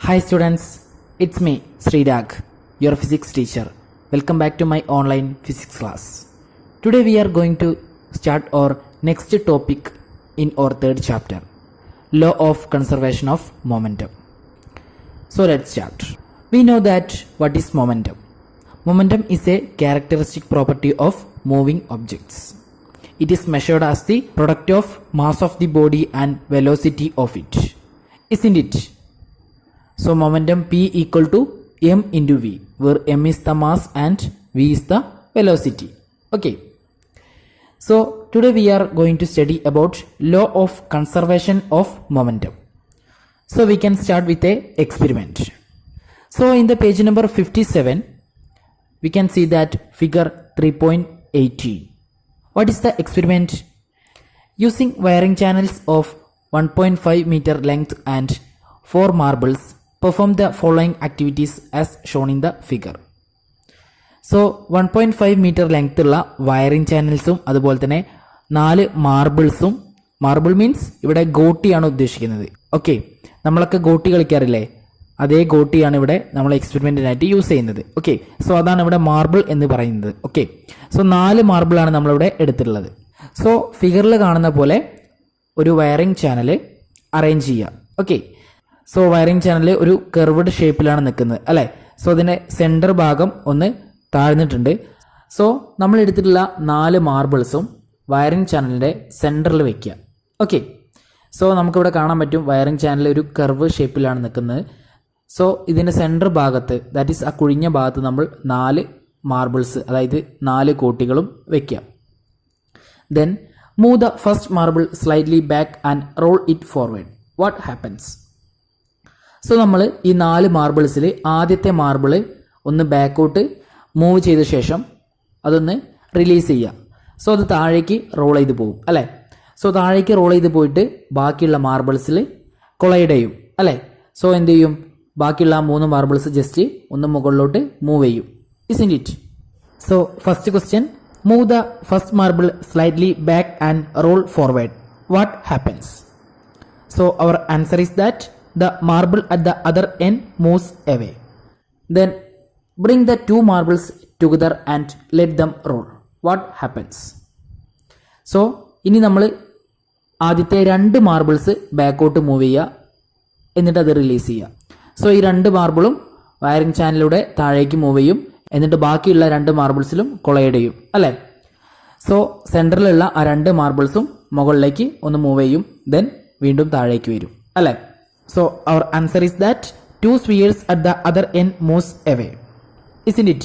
Hi students, it's me Sridag, your physics teacher. Welcome back to my online physics class. Today we are going to start our next topic in our third chapter, Law of Conservation of Momentum. So let's start. We know that what is momentum. Momentum is a characteristic property of moving objects. It is measured as the product of mass of the body and velocity of it. Isn't it? So momentum P equal to m into v, where m is the mass and v is the velocity. Okay. So today we are going to study about law of conservation of momentum. So we can start with a experiment. So in the page number 57, we can see that figure 3.18. What is the experiment? Using wiring channels of 1.5 meter length and 4 marbles, perform the following activities as shown in the figure. So 1.5 meter length ഉള്ള wiring ചാനൽസും അതുപോലെ തന്നെ 4 മാർബിൾസും, marble means ഇവിടെ ഗോട്ടിയാണ് ഉദ്ദേശിക്കുന്നത്. Okay, നമ്മളൊക്കെ ഗോട്ടി കളിക്കാറില്ലേ, അതേ ഗോട്ടിയാണ് ഇവിടെ നമ്മൾ എക്സ്പെരിമെന്റിനായിട്ട് use ചെയ്യുന്നത്. ഓക്കെ, സോ അതാണ് ഇവിടെ മാർബിൾ എന്ന് പറയുന്നത്. ഓക്കെ, സോ 4 മാർബിളാണ് നമ്മളിവിടെ എടുത്തിട്ടുള്ളത്. സോ ഫിഗറിൽ കാണുന്ന പോലെ ഒരു വയറിംഗ് ചാനൽ അറേഞ്ച് ചെയ്യുക. ഓക്കെ, സോ വയറിംഗ് ചാനൽ ഒരു കർവ്ഡ് ഷേപ്പിലാണ് നിൽക്കുന്നത് അല്ലേ. സോ അതിൻ്റെ സെൻറ്റർ ഭാഗം ഒന്ന് താഴ്ന്നിട്ടുണ്ട്. സോ നമ്മൾ എടുത്തിട്ടുള്ള 4 മാർബിൾസും വയറിംഗ് ചാനലിൻ്റെ സെൻറ്ററിൽ വെക്കുക. ഓക്കെ, സോ നമുക്കിവിടെ കാണാൻ പറ്റും വയറിംഗ് ചാനൽ ഒരു കർവ് ഷേപ്പിലാണ് നിൽക്കുന്നത്. സോ ഇതിൻ്റെ സെൻറ്റർ ഭാഗത്ത്, ദാറ്റ് ഈസ് ആ കുഴിഞ്ഞ ഭാഗത്ത് നമ്മൾ 4 മാർബിൾസ്, അതായത് 4 കോട്ടികളും വെക്കുക. Then move the first marble slightly back and roll it forward. What happens? So നമ്മൾ ഈ 4 മാർബിൾസിൽ ആദ്യത്തെ മാർബിൾ ഒന്ന് ബാക്കോട്ട് മൂവ് ചെയ്ത ശേഷം അതൊന്ന് റിലീസ് ചെയ്യുക. സോ അത് താഴേക്ക് റോൾ ചെയ്ത് പോകും അല്ലേ. സോ താഴേക്ക് റോൾ ചെയ്ത് പോയിട്ട് ബാക്കിയുള്ള മാർബിൾസിൽ കൊളൈഡ് ചെയ്യും അല്ലേ. സോ എന്ത് ചെയ്യും, ബാക്കിയുള്ള 3 മാർബിൾസ് ജസ്റ്റ് ഒന്ന് മുകളിലോട്ട് മൂവ് ചെയ്യും. Isn't it? So first question, move the first marble slightly back and roll forward. What happens? So our answer is that the marble at the other end moves away. Then bring the 2 marbles together and let them roll. What happens? So ഇനി നമ്മൾ ആദ്യത്തെ 2 marbles ബാക്കോട്ട് move ചെയ്യുക, എന്നിട്ട് അത് release ചെയ്യുക. So ഈ 2 മാർബിളും wiring ചാനലിലൂടെ താഴേക്ക് മൂവ് ചെയ്യും, എന്നിട്ട് ബാക്കിയുള്ള 2 മാർബിൾസിലും കൊളൈഡ് ചെയ്യും അല്ലേ. സോ സെൻറ്ററിലുള്ള ആ 2 മാർബിൾസും മുകളിലേക്ക് ഒന്ന് മൂവ് ചെയ്യും, ദെൻ വീണ്ടും താഴേക്ക് വരും അല്ലേ. So our answer is that 2 spheres at the other end moves away. Isn't it?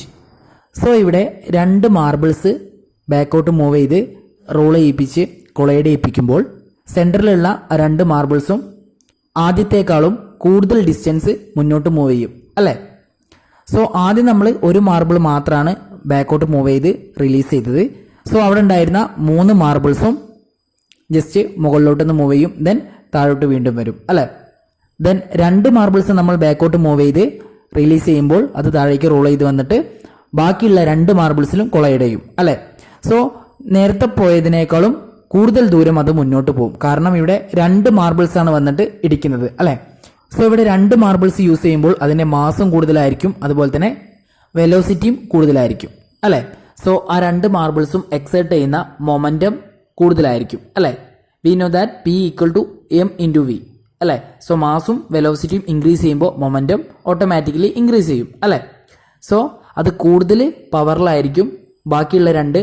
So ഇവിടെ 2 മാർബിൾസ് ബാക്കോട്ട് മൂവ് ചെയ്ത് റോൾ ചെയ്യിപ്പിച്ച് കൊളൈഡ് ചെയ്യിപ്പിക്കുമ്പോൾ സെൻറ്ററിലുള്ള 2 മാർബിൾസും ആദ്യത്തേക്കാളും കൂടുതൽ ഡിസ്റ്റൻസ് മുന്നോട്ട് മൂവ് ചെയ്യും അല്ലേ. സോ ആദ്യം നമ്മൾ ഒരു മാർബിൾ മാത്രമാണ് ബാക്കോട്ട് മൂവ് ചെയ്ത് റിലീസ് ചെയ്തത്. സോ അവിടെ ഉണ്ടായിരുന്ന 3 മാർബിൾസും ജസ്റ്റ് മുകളിലോട്ടൊന്ന് മൂവ് ചെയ്യും, ദെൻ താഴോട്ട് വീണ്ടും വരും അല്ലേ. ദെൻ 2 മാർബിൾസ് നമ്മൾ ബാക്കോട്ട് മൂവ് ചെയ്ത് റിലീസ് ചെയ്യുമ്പോൾ അത് താഴേക്ക് റോൾ ചെയ്ത് വന്നിട്ട് ബാക്കിയുള്ള 2 മാർബിൾസിലും കൊളൈഡ് ചെയ്യും അല്ലേ. സോ നേരത്തെ പോയതിനേക്കാളും കൂടുതൽ ദൂരം അത് മുന്നോട്ട് പോകും, കാരണം ഇവിടെ 2 മാർബിൾസ് ആണ് വന്നിട്ട് ഇടിക്കുന്നത് അല്ലേ. സോ ഇവിടെ 2 മാർബിൾസ് യൂസ് ചെയ്യുമ്പോൾ അതിന്റെ മാസും കൂടുതലായിരിക്കും, അതുപോലെ തന്നെ വെലോസിറ്റിയും കൂടുതലായിരിക്കും അല്ലേ. സോ ആ 2 മാർബിൾസും എക്സേർട്ട് ചെയ്യുന്ന മൊമെന്റം കൂടുതലായിരിക്കും അല്ലേ. We know that P equal to m into v അല്ലേ. സോ മാസും വെലോസിറ്റിയും ഇൻക്രീസ് ചെയ്യുമ്പോൾ മൊമെന്റം ഓട്ടോമാറ്റിക്കലി ഇൻക്രീസ് ചെയ്യും അല്ലേ. സോ അത് കൂടുതൽ പവറിലായിരിക്കും ബാക്കിയുള്ള 2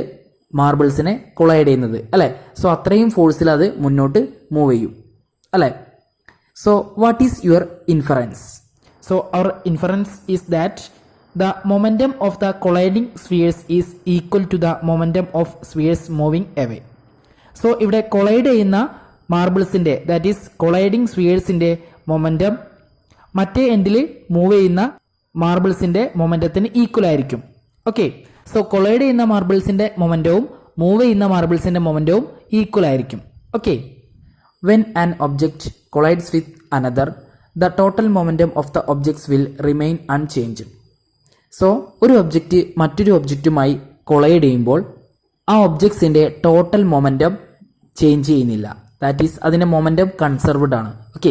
മാർബിൾസിനെ കൊളൈഡ് ചെയ്യുന്നത് അല്ലേ. സോ അത്രയും ഫോഴ്സിൽ അത് മുന്നോട്ട് മൂവ് ചെയ്യും അല്ലേ. So what is your inference? So our inference is that the momentum of the colliding spheres is equal to the momentum of spheres moving away. So ഇവിടെ കൊളൈഡ് ചെയ്യുന്ന മാർബിൾസിന്റെ, ദാറ്റ് ഈസ് കൊളൈഡിംഗ് സ്ഫിയേഴ്സിന്റെ momentum മറ്റേ എൻഡിൽ move ചെയ്യുന്ന മാർബിൾസിന്റെ മൊമെന്റത്തിന് equal ആയിരിക്കും. ഓക്കെ, സോ കൊളൈഡ് ചെയ്യുന്ന മാർബിൾസിന്റെ മൊമെന്റവും മൂവ് ചെയ്യുന്ന മാർബിൾസിന്റെ മൊമെന്റവും ഈക്വൽ ആയിരിക്കും. Okay, when an object collides with another, the total momentum of the objects will remain unchanged. So ഒരു ഒബ്ജക്റ്റ് മറ്റൊരു ഒബ്ജക്റ്റുമായി കൊളൈഡ് ചെയ്യുമ്പോൾ ആ ഒബ്ജക്ട്സിന്റെ ടോട്ടൽ മൊമെന്റം ചേഞ്ച് ചെയ്യുന്നില്ല, ദാറ്റ് ഈസ് അതിന്റെ മൊമെന്റം കൺസർവ്ഡ് ആണ്. ഓക്കെ,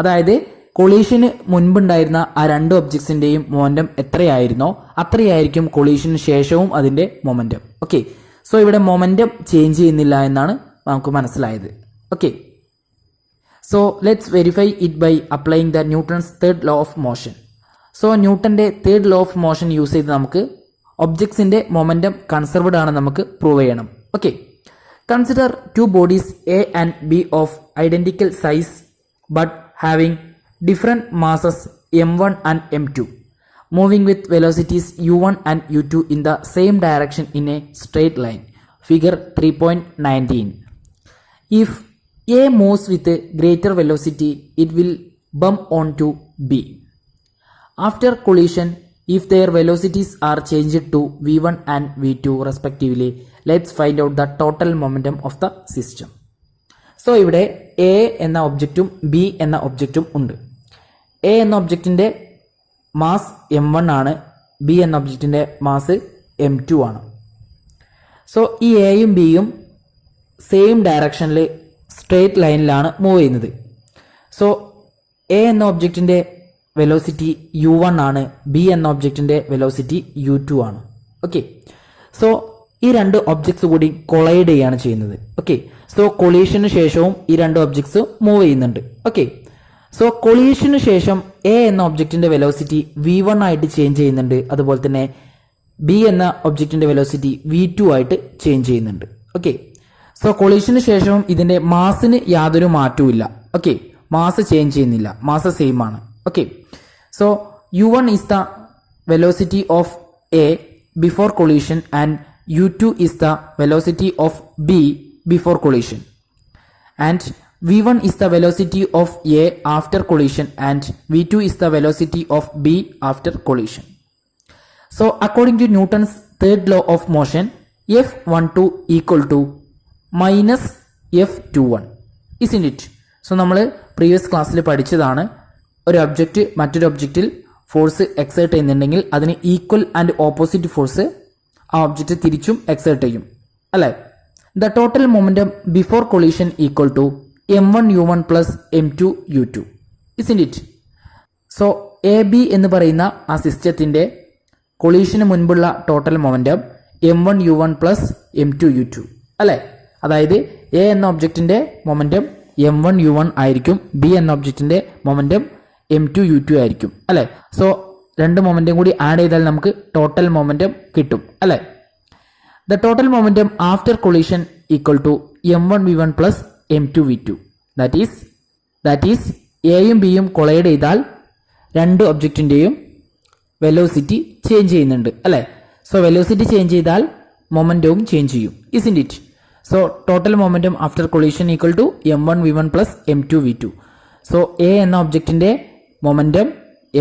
അതായത് കൊളീഷന് മുൻപുണ്ടായിരുന്ന ആ രണ്ട് ഒബ്ജക്ട്സിന്റെയും മൊമെന്റം എത്രയായിരുന്നോ അത്രയായിരിക്കും കൊളീഷന് ശേഷവും അതിന്റെ മൊമെന്റം. ഓക്കെ, സോ ഇവിടെ മൊമെന്റം ചേഞ്ച് ചെയ്യുന്നില്ല എന്നാണ് നമുക്ക് മനസ്സിലായത്. Okay, so let's verify it by applying the Newton's third law of motion. So ന്യൂട്ടന്റെ third law of motion use ചെയ്ത് നമുക്ക് ഒബ്ജക്ട്സിന്റെ മൊമെന്റം കൺസർവ്ഡ് ആണ് നമുക്ക് പ്രൂവ് ചെയ്യണം. Okay, consider two bodies A and B of identical size but having different masses m1 and m2 moving with velocities u1 and u2 in the same direction in a straight line. Figure 3.19. If A moves with a greater velocity, it will bump onto B. After collision, if their velocities are changed to v1 and v2 respectively, let's find out the total momentum of the system. So ഇവിടെ A എന്ന ഒബ്ജക്റ്റും B എന്ന ഒബ്ജക്റ്റും ഉണ്ട്. A എന്ന ഒബ്ജക്റ്റിന്റെ mass m1 ആണ്, B എന്ന ഒബ്ജക്റ്റിന്റെ mass m2 ആണ്. സോ ഈ എയും ബിയും സെയിം ഡയറക്ഷനിൽ സ്ട്രേറ്റ് ലൈനിലാണ് മൂവ് ചെയ്യുന്നത്. സോ എ എന്ന ഒബ്ജക്റ്റിന്റെ വെലോസിറ്റി u1 ആണ്, ബി എന്ന ഒബ്ജക്റ്റിന്റെ വെലോസിറ്റി u2 ആണ്. ഓക്കെ, സോ ഈ രണ്ട് ഒബ്ജക്ട്സ് കൂടി കൊളൈഡ് ചെയ്യാണ് ചെയ്യുന്നത്. ഓക്കെ, സോ കൊളീഷന് ശേഷവും ഈ രണ്ട് ഒബ്ജക്ട്സ് മൂവ് ചെയ്യുന്നുണ്ട്. ഓക്കെ, സോ കൊളീഷന് ശേഷം എ എന്ന ഒബ്ജക്റ്റിന്റെ വെലോസിറ്റി v1 ആയിട്ട് ചേഞ്ച് ചെയ്യുന്നുണ്ട്, അതുപോലെ തന്നെ ബി എന്ന ഒബ്ജക്റ്റിന്റെ വെലോസിറ്റി v2 ആയിട്ട് ചേഞ്ച് ചെയ്യുന്നുണ്ട്. ഓക്കെ, സോ കൊളീഷന് ശേഷവും ഇതിന്റെ മാസിന് യാതൊരു മാറ്റവും ഇല്ല. ഓക്കെ, മാസ് ചേഞ്ച് ചെയ്യുന്നില്ല, മാസ് സെയിം ആണ്. Okay, so u1 is the velocity of A before collision and u2 is the velocity of B before collision, and v1 is the velocity of A after collision and v2 is the velocity of B after collision. So according to Newton's third law of motion, F12 equal to minus F21, isn't it? So നമ്മൾ previous ക്ലാസ്സിൽ പഠിച്ചതാണ്, ഒരു object മറ്റൊരു ഒബ്ജക്റ്റിൽ force exert ചെയ്യുന്നുണ്ടെങ്കിൽ അതിന് equal and opposite force ആ object തിരിച്ചും exert ചെയ്യും, അല്ലേ? The total momentum before collision equal to m1 u1 plus m2 u2, isn't it? So A B എന്ന് പറയുന്ന ആ സിസ്റ്റത്തിന്റെ കൊളീഷന് മുൻപുള്ള total momentum m1 u1 plus m2 u2, അല്ലേ? അതായത് എ എന്ന ഒബ്ജക്റ്റിന്റെ മൊമെന്റം m1 u1 ആയിരിക്കും, ബി എന്ന ഒബ്ജക്റ്റിന്റെ മൊമെന്റം m2 u2 ആയിരിക്കും, അല്ലെ? സോ രണ്ട് മൊമെന്റം കൂടി ആഡ് ചെയ്താൽ നമുക്ക് ടോട്ടൽ മൊമെന്റം കിട്ടും, അല്ലെ? The total momentum after collision equal to m1 v1 plus m2 v2. That is എയും ബിയും കൊളൈഡ് ചെയ്താൽ രണ്ട് ഒബ്ജക്റ്റിന്റെയും വെലോസിറ്റി ചേഞ്ച് ചെയ്യുന്നുണ്ട്, അല്ലെ? സോ വെലോസിറ്റി ചേഞ്ച് ചെയ്താൽ മൊമെന്റവും ചേഞ്ച് ചെയ്യും, isn't it? So total momentum after collision equal to m1 v1 plus m2 v2. So A എന്ന ഒബ്ജക്റ്റിന്റെ മൊമെന്റം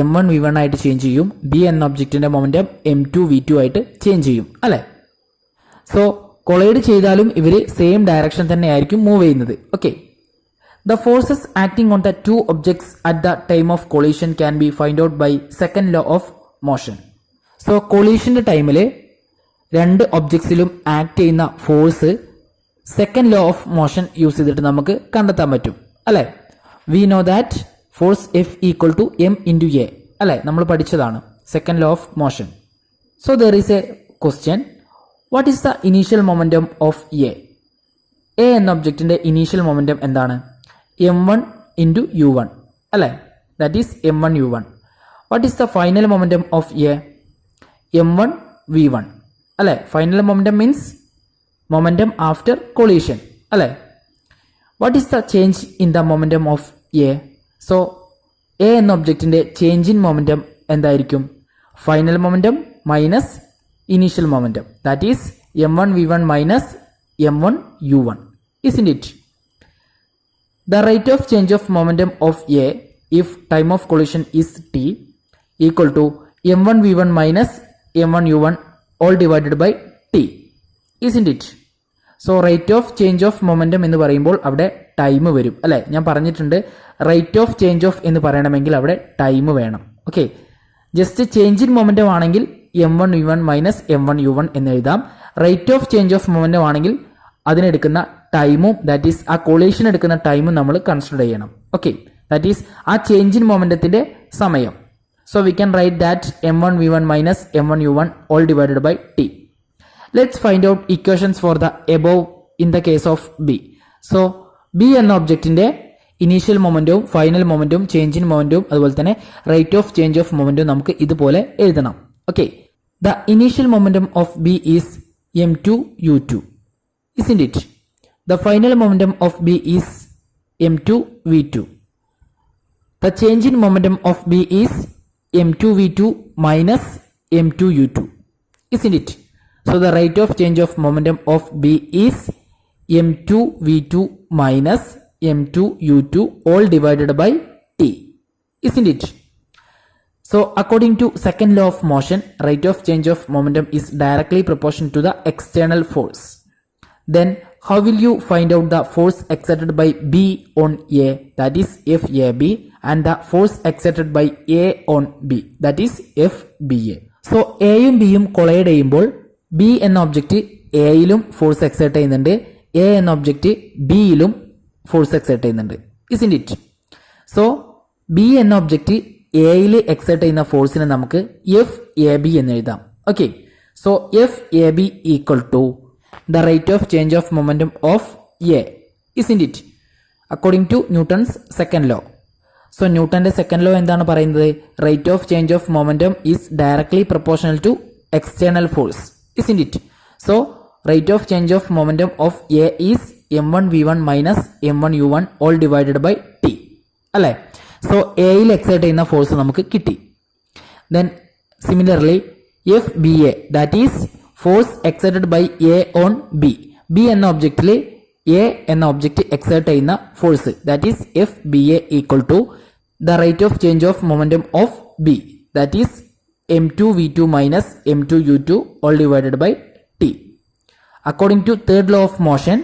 m1 v1 ആയിട്ട് ചേഞ്ച് ചെയ്യും, ബി എന്ന ഒബ്ജക്റ്റിന്റെ മൊമെന്റം m2 v2 ആയിട്ട് ചേഞ്ച് ചെയ്യും, അല്ലെ? സോ കൊളൈഡ് ചെയ്താലും ഇവര് സെയിം ഡയറക്ഷൻ തന്നെ ആയിരിക്കും മൂവ് ചെയ്യുന്നത്. Okay, the forces acting on the two objects at the time of collision can be find out by second law of motion. So കൊളീഷന്റെ ടൈമിൽ രണ്ട് ഒബ്ജക്ട്സിലും ആക്ട് ചെയ്യുന്ന force second law of motion use ചെയ്തിട്ട് നമുക്ക് കണ്ടെത്താൻ പറ്റും, അല്ലെ? We know that force F equal to m into a, അല്ലെ? നമ്മൾ പഠിച്ചതാണ് second law of motion. So there is a question, what is the initial momentum of A? A എന്ന ഒബ്ജക്റ്റിന്റെ ഇനീഷ്യൽ മൊമെന്റം എന്താണ്? m1 ഇൻറ്റു u1, അല്ലെ? That is m1 u1. What is the final momentum of A? m1 v1, അല്ലെ? Final momentum means momentum after collision, അല്ലെ? What is the change in the momentum of A? So A എന്ന ഒബ്ജക്റ്റിന്റെ change in momentum എന്തായിരിക്കും? Final momentum minus initial momentum, that is m1 v1 minus m1 u1, isn't it? The rate of change of momentum of A if time of collision is t equal to m1 v1 minus m1 u1 all divided by t, isn't it? So rate of change of momentum എന്ന് പറയുമ്പോൾ അവിടെ time വരും, അല്ലെ? ഞാൻ പറഞ്ഞിട്ടുണ്ട് rate of change of എന്ന് പറയണമെങ്കിൽ അവിടെ ടൈം വേണം. Okay, just change in momentum ആണെങ്കിൽ m1 v1 minus m1 u1 എന്ന് എഴുതാം. Rate of change of momentum ആണെങ്കിൽ അതിനെടുക്കുന്ന ടൈമും, ദാറ്റ് ഈസ് ആ കൊളീഷൻ എടുക്കുന്ന ടൈമും നമ്മൾ കൺസിഡർ ചെയ്യണം. ഓക്കെ, ദാറ്റ് ഈസ് ആ ചേഞ്ച് ഇൻ മൊമെന്റത്തിന്റെ സമയം. So we can write that m1 v1 minus m1 u1 all divided by t. Let's find out equations for the above in the case of b. So b എന്ന ഒബ്ജക്റ്റിന്റെ initial മൊമെന്റവും final മൊമെന്റവും change in മൊമെന്റവും അതുപോലെ തന്നെ rate of change of മൊമെന്റവും നമുക്ക് ഇതുപോലെ എഴുതണം. Okay, the initial momentum of b is m2 u2, isn't it? The final momentum of b is m2 v2. The change in momentum of b is m2 v2 minus m2 u2, isn't it? So the rate of change of momentum of b is m2 v2 minus m2 u2 all divided by t, isn't it? So according to second law of motion, rate of change of momentum is directly proportional to the external force. Then how will you find out the force exerted by b on a, that is FAB, and the force exerted by a on b, that is FBA? So എയും ബിയും collide ചെയ്യുമ്പോൾ B എന്ന object എയിലും force exert ചെയ്യുന്നുണ്ട്, A എന്ന object ബിയിലും force exert ചെയ്യുന്നുണ്ട്, isn't it? So B എന്ന ഒബ്ജക്റ്റ് എയിൽ എക്സേർട്ട് ചെയ്യുന്ന ഫോഴ്സിനെ നമുക്ക് FAB എന്ന് എഴുതാം. Okay, so FAB equal to the rate of change of momentum of A, isn't it? According to Newton's second law. So ന്യൂട്ടന്റെ സെക്കൻഡ് ലോ എന്താണ് പറയുന്നത്? Rate of change of momentum is directly proportional to external force, isn't it? So rate of change of momentum of A is m1 v1 minus m1 u1 all divided by T, അല്ലേ? സോ എയിൽ exert ചെയ്യുന്ന force നമുക്ക് കിട്ടി. Then similarly FBA, that is force exerted by A on B. B എന്ന ഒബ്ജക്റ്റിൽ A എന്ന object exert ചെയ്യുന്ന force, that is FBA equal to the rate of change of momentum of B, that is m2 v2 minus m2 u2 all divided by T. According to third law of motion,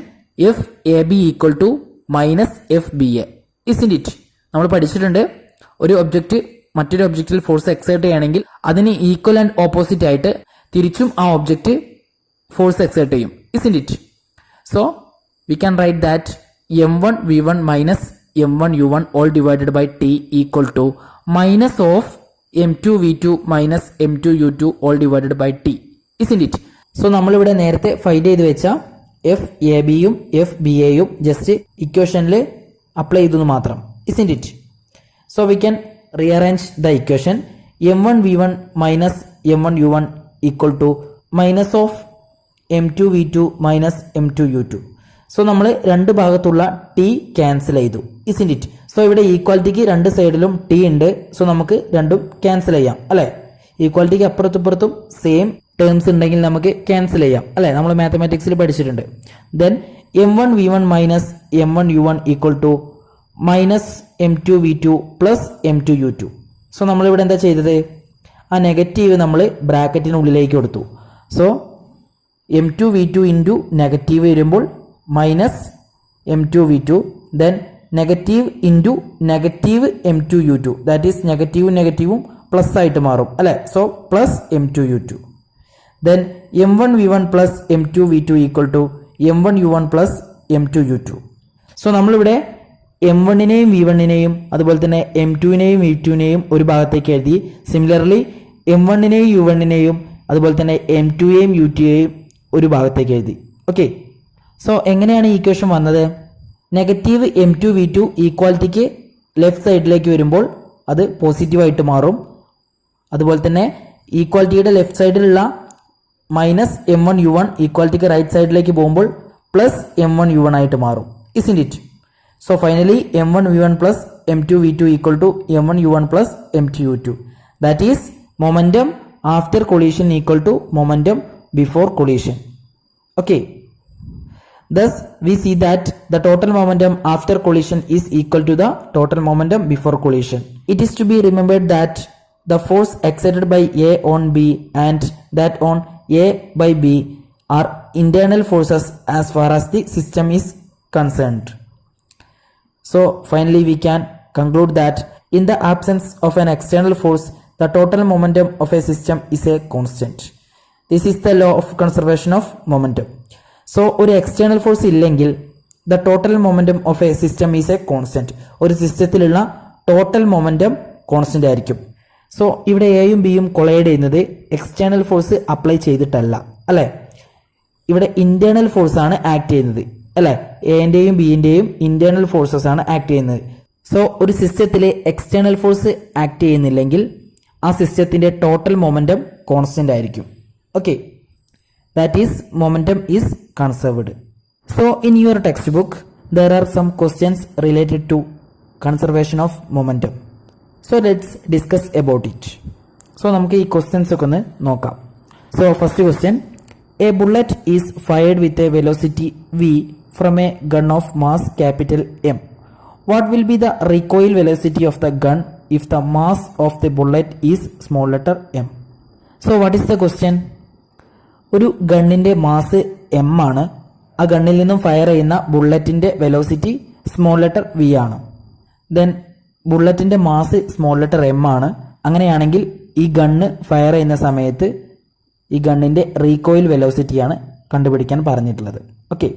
FAB equal to minus FBA, isn't it? നമ്മൾ പഠിച്ചിട്ടുണ്ട്, ഒരു object മറ്റൊരു ഒബ്ജക്റ്റിൽ force exert ചെയ്യുകയാണെങ്കിൽ അതിന് equal and opposite ആയിട്ട് തിരിച്ചും ആ object force exert ചെയ്യും, isn't it? So we can write that m1 v1 minus m1 u1 all divided by t equal to minus of m2 v2 minus m2 u2 all divided by t, isn't it? So നമ്മളിവിടെ നേരത്തെ find ചെയ്ത് വെച്ച FABയും FBAയും just ഇക്വേഷനിൽ apply ചെയ്തു മാത്രം, isn't it? So we can rearrange the equation. m1 v1 minus m1 u1 equal to minus of m2 v2 minus m2 u2. So നമ്മൾ രണ്ട് ഭാഗത്തുള്ള ടി ക്യാൻസൽ ചെയ്തു, isn't it? സോ ഇവിടെ ഈക്വാലിറ്റിക്ക് രണ്ട് സൈഡിലും ടി ഉണ്ട്, സോ നമുക്ക് രണ്ടും ക്യാൻസൽ ചെയ്യാം, അല്ലെ? ഈക്വാലിറ്റിക്ക് അപ്പുറത്തും സെയിം ടേംസ് ഉണ്ടെങ്കിൽ നമുക്ക് ക്യാൻസൽ ചെയ്യാം, അല്ലെ? നമ്മൾ മാത്തമാറ്റിക്സിൽ പഠിച്ചിട്ടുണ്ട്. Then m1 v1 minus m1 u1 equal to minus m2 v2 plus m2 u2. So നമ്മളിവിടെ എന്താ ചെയ്തത്? ആ നെഗറ്റീവ് നമ്മൾ ബ്രാക്കറ്റിനുള്ളിലേക്ക് കൊടുത്തു. So m2 v2 into negative വരുമ്പോൾ minus m2 v2, then negative into negative m2 u2, that is നെഗറ്റീവും plus ആയിട്ട് മാറും, അല്ലെ? So plus m2 u2. Then m1 v1 plus m2 v2 equal to m1 u1 plus m2 u2. So നമ്മളിവിടെ m1നെയും v1നെയും അതുപോലെ തന്നെ m2നെയും v2നെയും ഒരു ഭാഗത്തേക്ക് എഴുതി. സിമിലർലി m1നെയും u1നെയും അതുപോലെ തന്നെ m2യെയും u2യെയും ഒരു ഭാഗത്തേക്ക് എഴുതി. ഓക്കെ, സോ എങ്ങനെയാണ് ഈ ഇക്വേഷൻ വന്നത്? നെഗറ്റീവ് m2 v2 ഈക്വാലിറ്റിക്ക് ലെഫ്റ്റ് സൈഡിലേക്ക് വരുമ്പോൾ അത് പോസിറ്റീവായിട്ട് മാറും. അതുപോലെ തന്നെ ഈക്വാലിറ്റിയുടെ ലെഫ്റ്റ് സൈഡിലുള്ള മൈനസ് m1 u1 ഈക്വാലിറ്റിക്ക് റൈറ്റ് സൈഡിലേക്ക് പോകുമ്പോൾ പ്ലസ് m1 u1 ആയിട്ട് മാറും, isn't it? So finally m1 v1 plus m2 v2 equal to m1 u1 plus m2 u2. That is momentum after collision equal to momentum before collision. Okay. Thus we see that the total momentum after collision is equal to the total momentum before collision. It is to be remembered that the force exerted by A on B and that on A by B are internal forces as far as the system is concerned. So finally we can conclude that in the absence of an external force, the total momentum of a system is a constant. This is the law of conservation of momentum. So ഒരു external force ഇല്ലെങ്കിൽ the total momentum of A system is A constant. ഒരു സിസ്റ്റത്തിലുള്ള total momentum constant ആയിരിക്കും. So ഇവിടെ എയും ബിയും collide ചെയ്യുന്നത് external force apply ചെയ്തിട്ടല്ല, അല്ലെ? ഇവിടെ ഇന്റേണൽ ഫോഴ്സ് ആണ് ആക്ട് ചെയ്യുന്നത്, അല്ലെ? എന്റെയും ബിന്റെയും ഇന്റേണൽ ഫോഴ്സസ് ആണ് ആക്ട് ചെയ്യുന്നത്. സോ ഒരു സിസ്റ്റത്തിലെ എക്സ്റ്റേണൽ ഫോഴ്സ് ആക്ട് ചെയ്യുന്നില്ലെങ്കിൽ ആ സിസ്റ്റത്തിന്റെ ടോട്ടൽ മൊമെന്റം കോൺസ്റ്റന്റ് ആയിരിക്കും. Okay, that is momentum is conserved. So in your text book there are some questions related to conservation of momentum. So let's discuss about it. So നമുക്ക് ഈ questions ഒക്കെ ഒന്ന് നോക്കാം. So first question, a bullet is fired with a velocity v from a gun of mass capital M. What will be the recoil velocity of the gun if the mass of the bullet is small letter m? So what is the question? ഒരു ഗണ്ണിന്റെ mass m ആണ്. ആ ഗണ്ണിൽ നിന്നും fire ചെയ്യുന്ന ബുള്ളറ്റിന്റെ velocity small letter v ആണ്. Then ബുള്ളറ്റിന്റെ mass small letter m ആണ്. അങ്ങനെയാണെങ്കിൽ ഈ ഗണ്ണ് ഫയർ ചെയ്യുന്ന സമയത്ത് ഈ ഗണ്ണിന്റെ റീകോയിൽ വെലോസിറ്റിയാണ് കണ്ടുപിടിക്കാൻ പറഞ്ഞിട്ടുള്ളത്. Okay,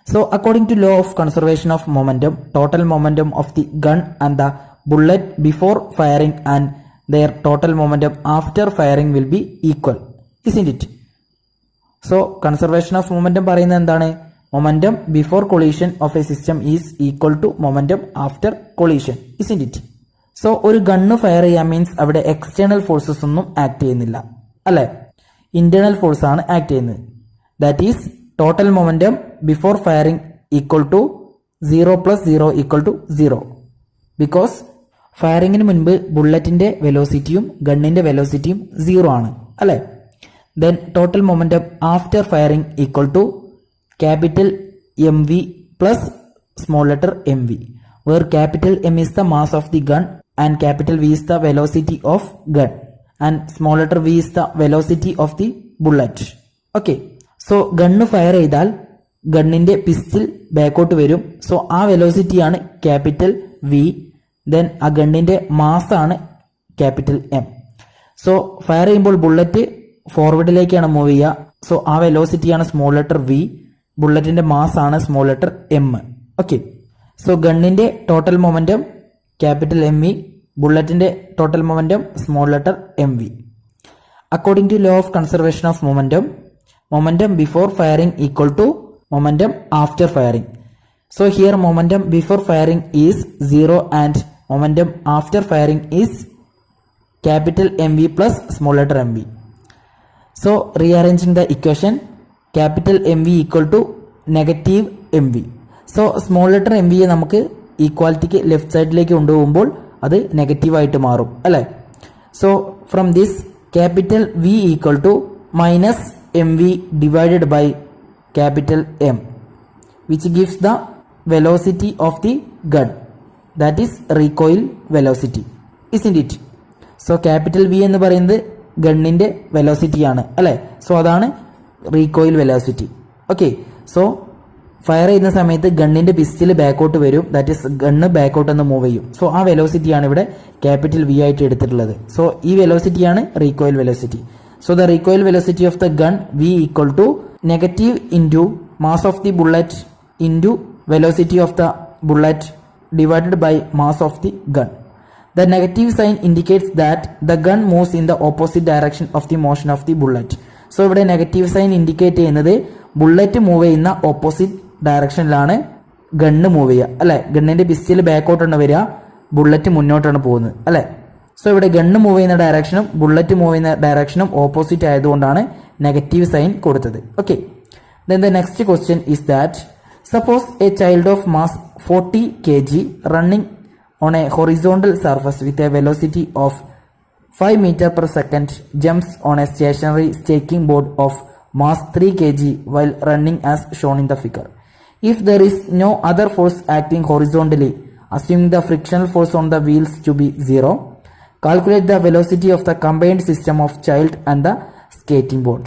so according to law of conservation of momentum, total momentum of the gun and the bullet before firing and their total momentum after firing will be equal, isn't it? So conservation of momentum പറയുന്നത് എന്താണ്? Momentum before collision of a system is equal to momentum after collision, isn't it? So ഒരു gun fire ചെയ്യാൻ means അവിടെ external forces ഒന്നും act ചെയ്യുന്നില്ല, അല്ലെ? Internal force ആണ് act ചെയ്യുന്നത്. That is total momentum before firing equal to 0 + 0 = 0. Because ഫയറിങ്ങിന് മുൻപ് ബുള്ളറ്റിന്റെ വെലോസിറ്റിയും ഗണ്ണിന്റെ വെലോസിറ്റിയും 0 ആണ്, അല്ലെ? Then total momentum after firing equal to capital MV plus small letter mv, where capital M is the mass of the gun and capital V is the velocity of gun and small letter v is the velocity of the bullet. Okay, so gun fire ചെയ്താൽ ഗണ്ണിന്റെ pistol ബാക്കോട്ട് വരും. So ആ velocity ആണ് capital V. Then ആ ഗണ്ണിന്റെ mass ആണ് capital M. So fire ചെയ്യുമ്പോൾ bullet ഫോർവേഡിലേക്കാണ് മൂവ് ചെയ്യുക. സോ ആ വെലോസിറ്റിയാണ് സ്മോൾ ലെറ്റർ വി. ബുള്ളറ്റിന്റെ മാസ് ആണ് small letter m. Okay, so ഗണ്ണിന്റെ total momentum capital M V, ബുള്ളറ്റിന്റെ total momentum small letter m v. According to law of conservation of momentum, momentum before firing equal to momentum after firing. So here momentum before firing is 0 and momentum after firing is capital MV plus small letter mv. So rearranging the equation, capital MV equal to negative MV. So small letter MV യെ നമുക്ക് ഈക്വാലിറ്റിക്ക് left സൈഡിലേക്ക് കൊണ്ടുപോകുമ്പോൾ അത് negative ആയിട്ട് മാറും, അല്ലെ? So from this capital V equal to minus MV divided by capital M, which gives the velocity of the gun, that is recoil velocity, isn't it? So capital V എന്ന് പറയുന്നത് ഗണ്ണിന്റെ വെലോസിറ്റിയാണ്, അല്ലെ? സോ അതാണ് recoil വെലോസിറ്റി. Okay, so fire ചെയ്യുന്ന സമയത്ത് ഗണ്ണിന്റെ pistol ബാക്കോട്ട് വരും, ദാറ്റ് ഈസ് ഗണ്ണ് ബാക്കോട്ട് എന്ന് മൂവ് ചെയ്യും. സോ ആ വെലോസിറ്റിയാണ് ഇവിടെ ക്യാപിറ്റൽ വി ആയിട്ട് എടുത്തിട്ടുള്ളത്. സോ ഈ വെലോസിറ്റിയാണ് recoil velocity. So the recoil velocity of the gun V equal to negative into mass of the bullet into velocity of the bullet divided by mass of the gun. The negative sign indicates that the gun moves in the opposite direction of the motion of the bullet. So ഇവിടെ negative sign indicate ചെയ്യുന്നത് bullet move ചെയ്യുന്ന opposite ഡയറക്ഷനിലാണ് gun move ചെയ്യുക, അല്ലെ? ഗണ്ണിന്റെ pistol ബാക്കോട്ടാണ് വരിക, bullet മുന്നോട്ടാണ് പോകുന്നത്, അല്ലെ? So ഇവിടെ gun move ചെയ്യുന്ന ഡയറക്ഷനും ബുള്ളറ്റ് മൂവ് ചെയ്യുന്ന ഡയറക്ഷനും ഓപ്പോസിറ്റ് ആയതുകൊണ്ടാണ് നെഗറ്റീവ് സൈൻ കൊടുത്തത്. Okay, then the next question is that suppose a child of mass 40 kg running on a horizontal surface with a velocity of 5 meters per second jumps on a stationary staking board of mass 3 kg while running as shown in the figure. If there is no other force acting horizontally, assuming the frictional force on the wheels to be 0, calculate the velocity of the combined system of child and the skating board.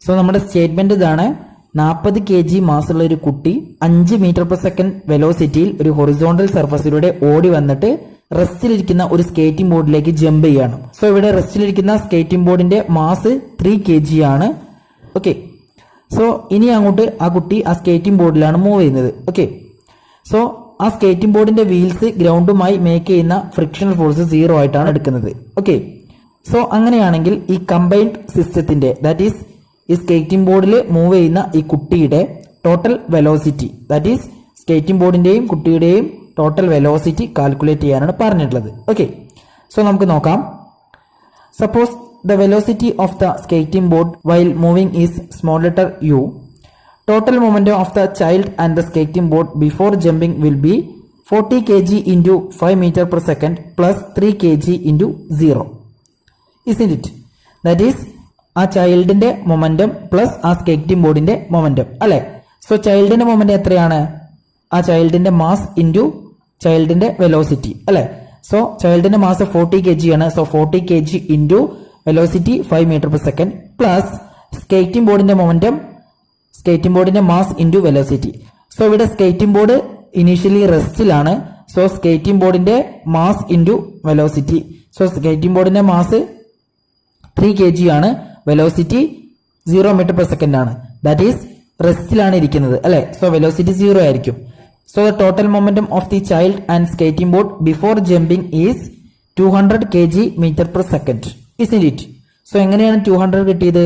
So നമ്മുടെ statement ഇതാണ്. 40 kg മാസുള്ള ഒരു കുട്ടി 5 metre per second വെലോസിറ്റിയിൽ ഒരു horizontal സർഫസിലൂടെ ഓടി വന്നിട്ട് റെസ്റ്റിലിരിക്കുന്ന ഒരു skating ബോർഡിലേക്ക് jump ചെയ്യാണ്. സോ ഇവിടെ റെസ്റ്റിലിരിക്കുന്ന സ്കേറ്റിംഗ് ബോർഡിന്റെ മാസ് 3 kg ആണ്. ഓക്കെ, സോ ഇനി അങ്ങോട്ട് ആ കുട്ടി ആ സ്കേറ്റിംഗ് ബോർഡിലാണ് മൂവ് ചെയ്യുന്നത്. ഓക്കെ, സോ ആ സ്കേറ്റിംഗ് ബോർഡിന്റെ വീൽസ് ഗ്രൗണ്ടുമായി മേക്ക് ചെയ്യുന്ന ഫ്രിക്ഷണൽ ഫോഴ്സ് 0 ആയിട്ടാണ് എടുക്കുന്നത്. ഓക്കെ, സോ അങ്ങനെയാണെങ്കിൽ ഈ കമ്പൈൻഡ് സിസ്റ്റത്തിന്റെ ദാറ്റ് ഈസ് ഈ സ്കേറ്റിംഗ് ബോർഡിൽ മൂവ് ചെയ്യുന്ന ഈ കുട്ടിയുടെ total velocity, that is skating ബോർഡിന്റെയും കുട്ടിയുടെയും ടോട്ടൽ വെലോസിറ്റി കാൽക്കുലേറ്റ് ചെയ്യാനാണ് പറഞ്ഞിട്ടുള്ളത്. ഓക്കെ, സോ നമുക്ക് നോക്കാം. Suppose the velocity of the skating board while moving is small letter u. Total momentum of the child and the skating board before jumping will be 40 kg into 5 meter per second plus 3 kg into 0. Isn't it? That is ആ ചൈൽഡിന്റെ momentum plus ആ skating ബോർഡിന്റെ momentum അല്ലെ. So ചൈൽഡിന്റെ momentum എത്രയാണ്? ആ ചൈൽഡിന്റെ mass into ചൈൽഡിന്റെ വെലോസിറ്റി അല്ലെ. സോ ചൈൽഡിന്റെ മാസ് 40 kg ആണ്. So 40 kg into velocity 5 metre per second plus skating ബോർഡിന്റെ മൊമെന്റം, സ്കേറ്റിംഗ് ബോർഡിന്റെ മാസ് ഇൻറ്റു വെലോസിറ്റി. സോ ഇവിടെ സ്കേറ്റിംഗ് ബോർഡ് ഇനീഷ്യലി റെസ്റ്റിലാണ്. സോ സ്കേറ്റിംഗ് ബോർഡിന്റെ mass into velocity. So skating ബോർഡിന്റെ മാസ് 3 kg ആണ്, വെലോസിറ്റി 0 മീറ്റർ പെർ സെക്കൻഡ് ആണ്. That is റെസ്റ്റിലാണ് ഇരിക്കുന്നത് അല്ലെ. സോ വെലോസിറ്റി 0 ആയിരിക്കും. So the total momentum of the child and skating board before jumping is 200 kg metre per second. Isn't it? So എങ്ങനെയാണ് 200 കിട്ടിയത്?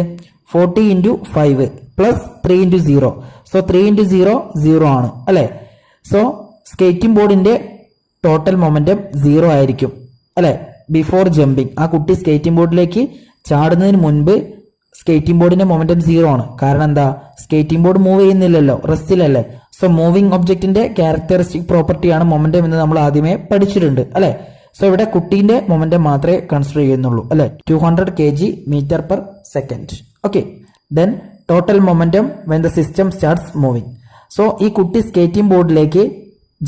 40 into 5 plus 3 into 0. So 3 into 0 0 ആണ് അല്ലെ. So skating ബോർഡിന്റെ total momentum 0 ആയിരിക്കും അല്ലെ before jumping. ആ കുട്ടി skating ബോർഡിലേക്ക് ചാടുന്നതിന് മുൻപ് സ്കേറ്റിംഗ് ബോർഡിന്റെ മൊമെന്റം 0 ആണ്. കാരണം എന്താ? സ്കേറ്റിംഗ് ബോർഡ് മൂവ് ചെയ്യുന്നില്ലല്ലോ, റെസ്റ്റിലല്ലേ. സോ മൂവിംഗ് ഒബ്ജക്റ്റിന്റെ ക്യാരക്ടറിസ്റ്റിക് പ്രോപ്പർട്ടിയാണ് മൊമെന്റം എന്ന് നമ്മൾ ആദ്യമേ പഠിച്ചിട്ടുണ്ട് അല്ലെ. സോ ഇവിടെ കുട്ടീന്റെ മൊമെന്റം മാത്രമേ കൺസിഡർ ചെയ്യുന്നുള്ളൂ അല്ലെ. 200 kg metre per second. Okay, then total momentum when the system starts moving. So ഈ കുട്ടി സ്കേറ്റിംഗ് ബോർഡിലേക്ക്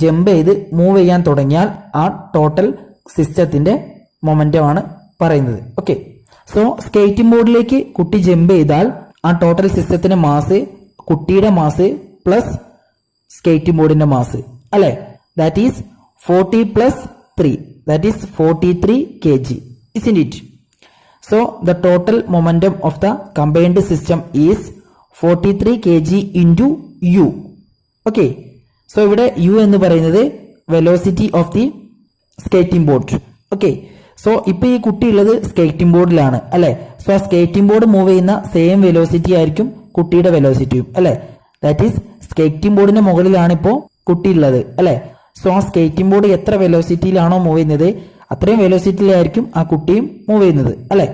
ജമ്പ് ചെയ്ത് മൂവ് ചെയ്യാൻ തുടങ്ങിയാൽ ആ ടോട്ടൽ സിസ്റ്റത്തിന്റെ മൊമെന്റം ആണ് പറയുന്നത്. ഓക്കെ, സോ സ്കേറ്റിംഗ് ബോർഡിലേക്ക് കുട്ടി ജമ്പ് ചെയ്താൽ ആ ടോട്ടൽ സിസ്റ്റത്തിന്റെ മാസ് കുട്ടിയുടെ മാസ് പ്ലസ് സ്കേറ്റിംഗ് ബോർഡിന്റെ മാസ് അല്ലെ. That is 40 plus 3, that is 43 kg, isn't it? So the total momentum of the combined system is 43 kg into u. Okay, so ഇവിടെ u എന്ന് പറയുന്നത് velocity of the skating board. Okay, so ഇപ്പൊ ഈ കുട്ടി ഉള്ളത് skating ബോർഡിലാണ് അല്ലെ. So ആ skating board move ചെയ്യുന്ന സെയിം വെലോസിറ്റി ആയിരിക്കും കുട്ടിയുടെ വെലോസിറ്റിയും അല്ലെ. ദാറ്റ് ഈസ് സ്കേറ്റിംഗ് ബോർഡിന്റെ മുകളിലാണ് ഇപ്പോ കുട്ടി ഉള്ളത് അല്ലെ. സോ ആ സ്കേറ്റിംഗ് ബോർഡ് എത്ര വെലോസിറ്റിയിലാണോ മൂവ് ചെയ്യുന്നത് അത്രയും വെലോസിറ്റിയിലായിരിക്കും ആ കുട്ടിയും മൂവ് ചെയ്യുന്നത് അല്ലെ.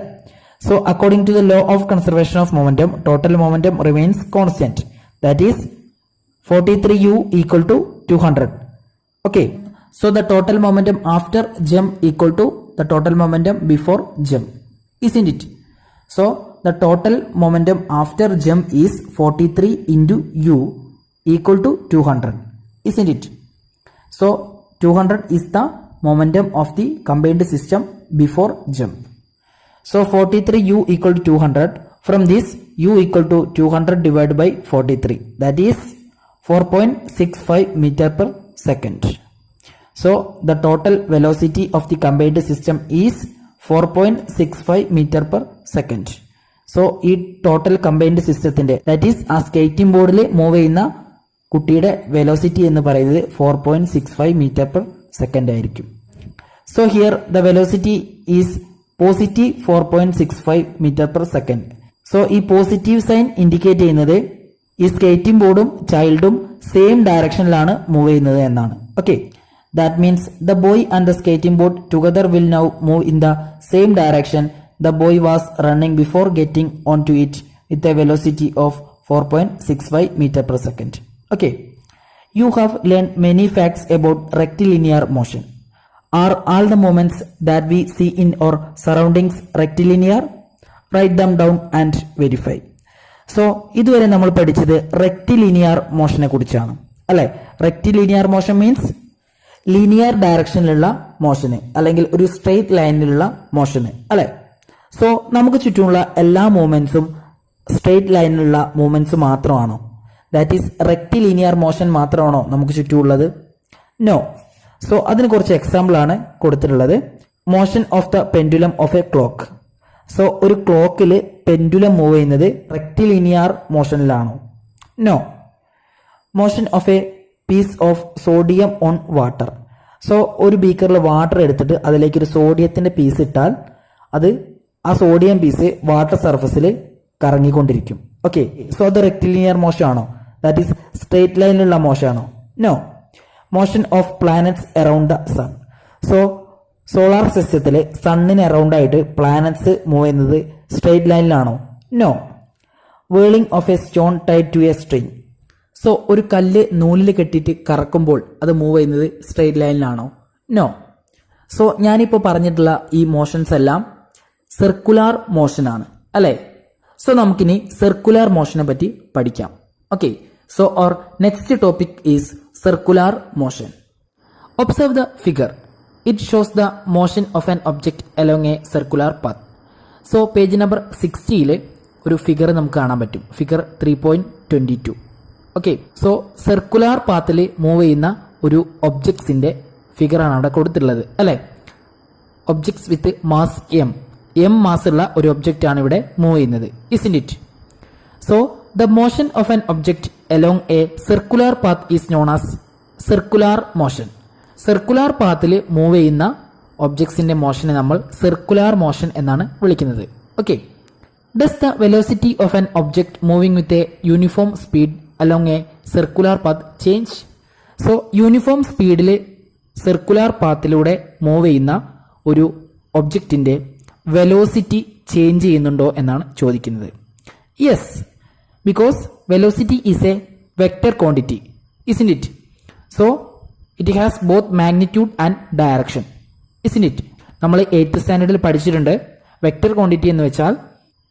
So according to the law of conservation of momentum total momentum remains constant. That is 43u equal to 200. Okay, so the total momentum after jump equal to the total momentum before jump. Isn't it? So the total momentum after jump is 43 into u equal to 200. Isn't it? So 200 is the momentum of the combined system before jump. So 43u equal to 200. From this u equal to 200 divided by 43. That is 4.65 meter per second. So the total velocity of the combined system is 4.65 meter per second. So ഈ total combined സിസ്റ്റത്തിന്റെ that is ആ skating ബോർഡിൽ move ചെയ്യുന്ന കുട്ടിയുടെ velocity എന്ന് പറയുന്നത് 4.65 metre per second ആയിരിക്കും. So here the velocity is positive 4.65 metre per second. So ഈ പോസിറ്റീവ് സൈൻ ഇൻഡിക്കേറ്റ് ചെയ്യുന്നത് ഈ സ്കേറ്റിംഗ് ബോർഡും ചൈൽഡും സെയിം ഡയറക്ഷനിലാണ് മൂവ് ചെയ്യുന്നത് എന്നാണ്. Okay, that means the boy and the skating board together will now move in the same direction the boy was running before getting onto it with a velocity of 4.65 meter per second. Okay, you have learned many facts about rectilinear motion. Are all the moments that we see in our surroundings rectilinear? Write them down and verify. So ഇതുവരെ നമ്മൾ പഠിച്ചത് റെക്റ്റിലിനിയർ മോഷനെ കുറിച്ചാണ് അല്ലെ. റെക്റ്റിലിനിയർ motion means linear ഡയറക്ഷനിലുള്ള മോഷന് അല്ലെങ്കിൽ ഒരു straight ലൈനിലുള്ള മോഷന് അല്ലെ. So നമുക്ക് ചുറ്റുമുള്ള എല്ലാ മൂവ്മെന്റ്സും സ്ട്രെയിറ്റ് ലൈനിലുള്ള മൂവ്മെന്റ്സ് മാത്രമാണോ? ദാറ്റ് ഈസ് റെക്റ്റിലിനിയർ മോഷൻ മാത്രമാണോ നമുക്ക് ചുറ്റുമുള്ളത്? നോ. സോ അതിന് കുറച്ച് എക്സാമ്പിൾ ആണ് കൊടുത്തിട്ടുള്ളത്. Motion of the pendulum of a clock. So ഒരു ക്ലോക്കിൽ പെൻഡുലം മൂവ് ചെയ്യുന്നത് റെക്റ്റിലിനിയർ മോഷനിലാണോ? No. Motion of a piece of sodium on water. So ഒരു ബീക്കറിൽ വാട്ടർ എടുത്തിട്ട് അതിലേക്ക് ഒരു സോഡിയത്തിന്റെ പീസ് ഇട്ടാൽ അത് ആ സോഡിയം പീസ് വാട്ടർ സർഫസിൽ കറങ്ങിക്കൊണ്ടിരിക്കും. ഓക്കെ, സോ അത് റെക്റ്റിലിനിയർ മോഷൻ ആണോ? ദാറ്റ് ഈസ് സ്ട്രേറ്റ് ലൈനിലുള്ള മോഷൻ ആണോ? No. Motion of planets around the sun. So solar സിസ്റ്റത്തിലെ സണ്ണിന് അറൌണ്ട് ആയിട്ട് പ്ലാനറ്റ്സ് മൂവ് ചെയ്യുന്നത് സ്ട്രേറ്റ് ലൈനിലാണോ? No. Whirling of a stone tied to a string. So ഒരു കല്ല് നൂലിൽ കെട്ടിയിട്ട് കറക്കുമ്പോൾ അത് മൂവ് ചെയ്യുന്നത് സ്ട്രേറ്റ് ലൈനിലാണോ? നോ. സോ ഞാനിപ്പോൾ പറഞ്ഞിട്ടുള്ള ഈ മോഷൻസ് എല്ലാം സർക്കുലാർ മോഷനാണ് അല്ലേ? സോ നമുക്കിനി സർക്കുലാർ മോഷനെ പറ്റി പഠിക്കാം. Okay, so our next topic is circular motion. Observe the figure. It shows the motion of an object along a circular path. So page number 60 ഒരു ഫിഗർ നമുക്ക് കാണാൻ പറ്റും. ഫിഗർ 3.22. ഓക്കെ, സോ സർക്കുലാർ പാത്തിൽ move ചെയ്യുന്ന ഒരു ഒബ്ജക്ട്സിന്റെ ഫിഗറാണ് അവിടെ കൊടുത്തിട്ടുള്ളത് അല്ലേ? Objects with mass m mass ഉള്ള ഒരു ഒബ്ജക്റ്റ് ആണ് ഇവിടെ മൂവ് ചെയ്യുന്നത്, isn't it? So the motion of an object along a circular path is known as circular motion. Circular പാത്തിൽ മൂവ് ചെയ്യുന്ന ഒബ്ജക്ട്സിന്റെ മോഷനെ നമ്മൾ സർക്കുലാർ മോഷൻ എന്നാണ് വിളിക്കുന്നത്. Okay, does the velocity of an object moving with a uniform speed along a circular path change? So uniform സ്പീഡിൽ circular പാത്തിലൂടെ move ചെയ്യുന്ന ഒരു ഒബ്ജക്റ്റിന്റെ വെലോസിറ്റി ചേഞ്ച് ചെയ്യുന്നുണ്ടോ എന്നാണ് ചോദിക്കുന്നത്. Yes, because velocity is a vector quantity, isn't it? So it has both magnitude and direction, isn't it? നമ്മൾ 8th സ്റ്റാൻഡേർഡിൽ പഠിച്ചിട്ടുണ്ട്. വെക്റ്റർ ക്വാണ്ടിറ്റി എന്ന് വെച്ചാൽ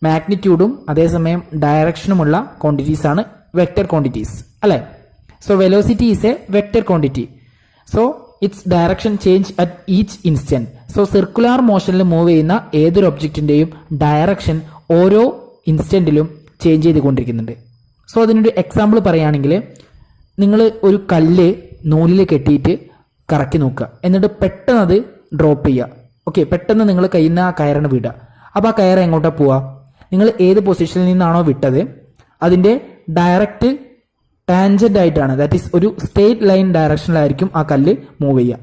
മാഗ്നിറ്റ്യൂഡും അതേസമയം ഡയറക്ഷനുമുള്ള ക്വാണ്ടിറ്റീസ് ആണ് വെക്റ്റർ ക്വാണ്ടിറ്റീസ് അല്ലെ? So velocity is a vector quantity. So its direction change at each instant. So circular മോഷനിൽ മൂവ് ചെയ്യുന്ന ഏതൊരു ഒബ്ജക്റ്റിന്റെയും ഡയറക്ഷൻ ഓരോ ഇൻസ്റ്റന്റിലും ചേഞ്ച് ചെയ്തുകൊണ്ടിരിക്കുന്നുണ്ട്. സോ അതിനൊരു എക്സാമ്പിൾ പറയുകയാണെങ്കിൽ, നിങ്ങൾ ഒരു കല്ല് നൂലിൽ കെട്ടിയിട്ട് കറക്കി നോക്കുക, എന്നിട്ട് പെട്ടെന്ന് അത് ഡ്രോപ്പ് ചെയ്യുക. ഓക്കെ, പെട്ടെന്ന് നിങ്ങൾ കയ്യിൽ നിന്ന് ആ കയറിന് വിടുക. അപ്പോൾ ആ കയറ് എങ്ങോട്ടാ പോവുക? നിങ്ങൾ ഏത് പൊസിഷനിൽ നിന്നാണോ വിട്ടത് അതിന്റെ ഡയറക്റ്റ് ടാൻജന്റ് ആയിട്ടാണ്, ദാറ്റ് ഈസ് ഒരു സ്ട്രേറ്റ് ലൈൻ ഡയറക്ഷനിലായിരിക്കും ആ കല്ല് മൂവ് ചെയ്യുക.